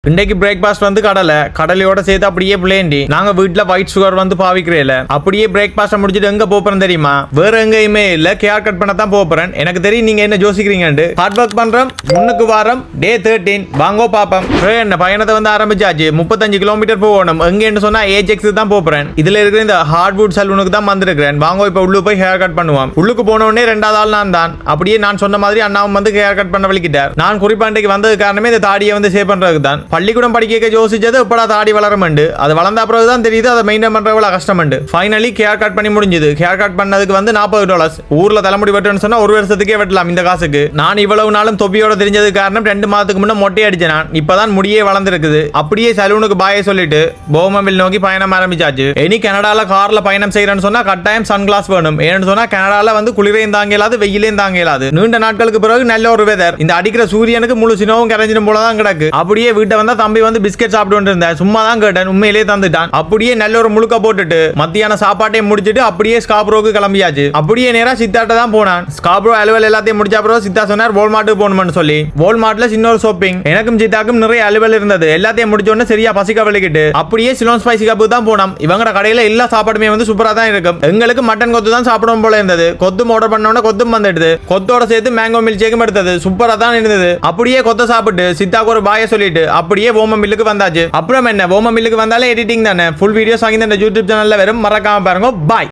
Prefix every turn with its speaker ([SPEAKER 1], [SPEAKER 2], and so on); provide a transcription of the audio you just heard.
[SPEAKER 1] இன்றைக்கு பிரேக்பாஸ்ட் வந்து கடலையோட சேர்த்து அப்படியே பிளேண்டி நாங்க வீட்டுல ஒயிட் சுகர் வந்து பாவிக்கிறேன். அப்படியே பிரேக்பாஸ்ட் முடிச்சிட்டு எங்க போறேன் தெரியுமா? வேற எங்கேயுமே இல்ல, கேர் கட் பண்ண தான் போறேன். எனக்கு தெரியும் நீங்க என்ன யோசிக்கிறீங்க. ஹார்ட் ஒர்க் பண்றோம், முன்னுக்கு வாரம் டே 13 வாங்கோ பாப்போம். என்ன பயணத்தை வந்து ஆரம்பிச்சாச்சு. 35 கிலோமீட்டர் போகணும். எங்கன்னு சொன்னா ஏஜெக்ஸ் தான் போறேன். இதுல இருக்கிற இந்த ஹார்ட்வுட் சலூனுக்கு தான் வந்திருக்கிறேன். வாங்கோ இப்ப உள்ளு போய் ஹேர் கட் பண்ணுவோம். உள்ளுக்கு போன உடனே ரெண்டாவது ஆள் நான் தான். அப்படியே நான் சொன்ன மாதிரி அண்ணாவும் வந்து ஹேர் கட் பண்ண வலிக்கிட்டார். நான் குறிப்பாண்டைக்கு வந்தது காரணமே இந்த தாடியை வந்து சேவ் பண்றதுக்கு தான். பள்ளிக்கூடம் படிக்க யோசிச்சது எப்படா தாடி வளருமெண்டு. அது வளர்ந்த அப்புறம் தான் தெரியுது அதை மெயின்டைன் பண்றவள கஷ்டமெண்டு. ஃபைனலி ஹேர் கட் பண்ணி முடிஞ்சது. ஹேர் கட் பண்ணதுக்கு வந்து $40. ஊர்ல தலைமுடி வெட்டுன்னு சொன்னா ஒரு வருஷத்துக்கே வெட்டலாம் இந்த காசுக்கு. நான் இவ்வளவு நாளும் தொப்பியோட தெரிஞ்சது காரணம் 2 மாதத்துக்கு முன்ன மொட்டை அடிச்சேன். நான் இப்பதான் முடியே வளர்ந்துருக்குது. அப்படியே சலூனுக்கு பாயை சொல்லிட்டு போமவில் நோக்கி பயணம் ஆரம்பிச்சாச்சு. இனி கனடால கார்ல பயணம் செய்யறேன்னு சொன்னா கட்டாயம் சன்கிளாஸ் வேணும். ஏன்னு சொன்னா கனடால வந்து குளிரையும் தாங்க இயலாது, வெயிலையும் தாங்க இயலாது. நீண்ட நாட்களுக்கு பிறகு நல்ல ஒரு வெதர். இந்த அடிக்கிற சூரியனுக்கு முழு சினவும் கரைஞ்சிடும் போலதான் கிடக்கு. அப்படியே வீட்டை வந்தா தம்பி வந்து பிஸ்கெட் சாப்பிட்டு இருந்தேன். சும்மா தான் கேட்டேன், உண்மையிலேயே தந்துட்டான். அப்படியே நல்ல ஒரு முழுக்க போட்டுட்டு மத்தியான சாப்பாட்டையும் முடிச்சிட்டு அப்படியே ஸ்காப்ரோக்கு கிளம்பியாச்சு. அப்படியே நேரா சித்தாட்ட தான் போனான். ஸ்காப்ரோ அலுவல் எல்லாத்தையும் முடிச்ச அப்புறம் சித்தா சொன்னார் வால்மார்ட்டுக்கு போகணும்னு சொல்லி. வால்மார்ட்ல சின்ன ஒரு ஷாப்பிங். எனக்கும் சித்தாக்கும் நிறைய அலுவல் இருந்தது. எல்லாத்தையும் முடிச்ச உடனே சரியா பசிக்க வலிக்கிட்டு அப்படியே சிலோன் ஸ்பைசி கப்பு தான் போனோம். இவங்க கடையில எல்லா சாப்பாடுமே வந்து சூப்பரா தான் இருக்கும். எங்களுக்கு மட்டன் கொத்து தான் சாப்பிடணும் போல இருந்தது. கொத்தும் ஆர்டர் பண்ணோட கொத்தும் வந்துடுது. கொத்தோட சேர்த்து மேங்கோ மில்க் ஷேக்கும் எடுத்தது. சூப்பரா தான் இருந்தது. அப்படியே கொத்த சாப்பிட்டு சித்தாக்கு ஒரு பாய சொல்லிட்டு அப்படியே ஓம மில்லுக்கு வந்தாச்சு. அப்புறம் என்ன, ஓம மில்லுக்கு வந்தாலே எடிட்டிங் தானே. ஃபுல் வீடியோஸ் வாங்கி இந்த யூடியூப் சேனல்ல வரும். மறக்காம பாருங்க. பாய்.